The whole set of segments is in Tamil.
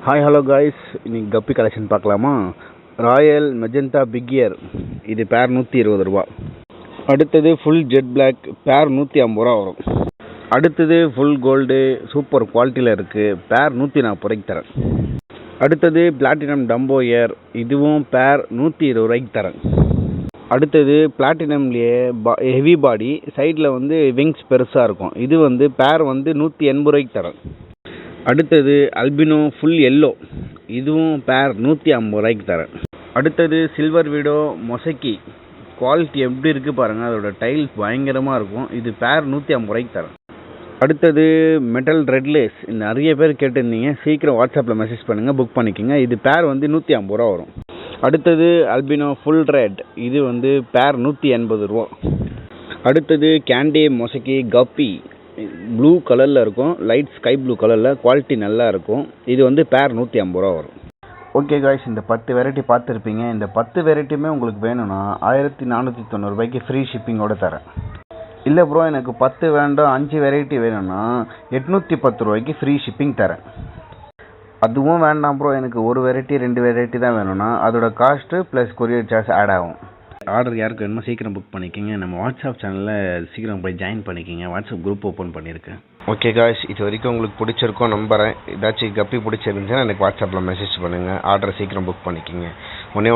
ஹாய் ஹலோ காய்ஸ், இன்னைக்கு கப்பி கலெக்ஷன் பார்க்கலாமா? ராயல் மெஜந்தா பிக் இயர், இது பேர் 120 ரூபா. அடுத்தது ஃபுல் ஜெட் பிளாக், பேர் 150 ரூபா வரும். அடுத்தது ஃபுல் கோல்டு சூப்பர் குவாலிட்டியில் இருக்குது, பேர் 140 ரூபாய்க்கு தரேன். அடுத்தது பிளாட்டினம் டம்போ இயர், இதுவும் பேர் 120 ரூபாய்க்கு தரேன். அடுத்தது பிளாட்டினம்லேயே ஹெவி பாடி, சைடில் விங்ஸ் பெருசாக இருக்கும், இது பேர் 180 ரூபாய்க்கு தரேன். அடுத்தது அல்பினோ ஃபுல் எல்லோ, இதுவும் பேர் 150 ரூபாய்க்கு தரேன். அடுத்தது சில்வர் வீடோ மொசைக்கி, குவாலிட்டி எப்படி இருக்குது பாருங்கள், அதோட டைல்ஸ் பயங்கரமாக இருக்கும், இது பேர் 150 ரூபாய்க்கு தரேன். அடுத்தது மெட்டல் ரெட்லேஸ், நிறைய பேர் கேட்டிருந்தீங்க, சீக்கிரம் வாட்ஸ்அப்பில் மெசேஜ் பண்ணுங்கள், புக் பண்ணிக்கோங்க. இது பேர் 150 ரூபா வரும். அடுத்தது அல்பினோ ஃபுல் ரெட், இது பேர் 180 ரூபா. அடுத்தது கேண்டி மொசைக்கி கப்பி, ப்ளூ கலரில் இருக்கும், லைட் ஸ்கை ப்ளூ கலரில், குவாலிட்டி நல்லா இருக்கும், இது பேர் 150 ரூபா வரும். ஓகே காய்ஸ், இந்த 10 வெரைட்டி பார்த்துருப்பீங்க. இந்த 10 வெரைட்டியுமே உங்களுக்கு வேணும்னா 1490 ரூபாய்க்கு ஃப்ரீ ஷிப்பிங்கோடு தரேன். இல்லை ப்ரோ, எனக்கு 10 வேண்டாம், 5 வெரைட்டி வேணும்னா 810 ரூபாய்க்கு ஃப்ரீ ஷிப்பிங் தரேன். அதுவும் வேண்டாம் ப்ரோ, எனக்கு ஒரு வெரைட்டி 2 வெரைட்டி தான் வேணும்னா அதோட cost plus courier charge add ஆகும். ஆர்டர் யாருக்கு வேணுமோ சீக்கிரம் புக் பண்ணிக்கோங்க. நம்ம வாட்ஸ்அப் சேனலில் சீக்கிரம் போய் ஜாயின் பண்ணிக்கோங்க, வாட்ஸ்அப் குரூப் ஓப்பன் பண்ணியிருக்கேன். ஓகே காய்ஸ், இது வரைக்கும் உங்களுக்கு பிடிச்சிருக்கோம் நம்புறேன். ஏதாச்சும் கப்பி பிடிச்சிருந்துச்சுன்னா எனக்கு வாட்ஸ்அப்பில் மெசேஜ் பண்ணுங்கள், ஆர்டர் சீக்கிரம் புக் பண்ணிக்கோங்க.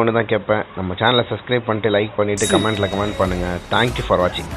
ஒன்று தான் கேட்பேன், நம்ம சேனலை சப்ஸ்கிரைப் பண்ணிட்டு லைக் பண்ணிவிட்டு கமெண்ட்டில் கமெண்ட் பண்ணுங்கள். தேங்க்யூ ஃபார் வாட்சிங்.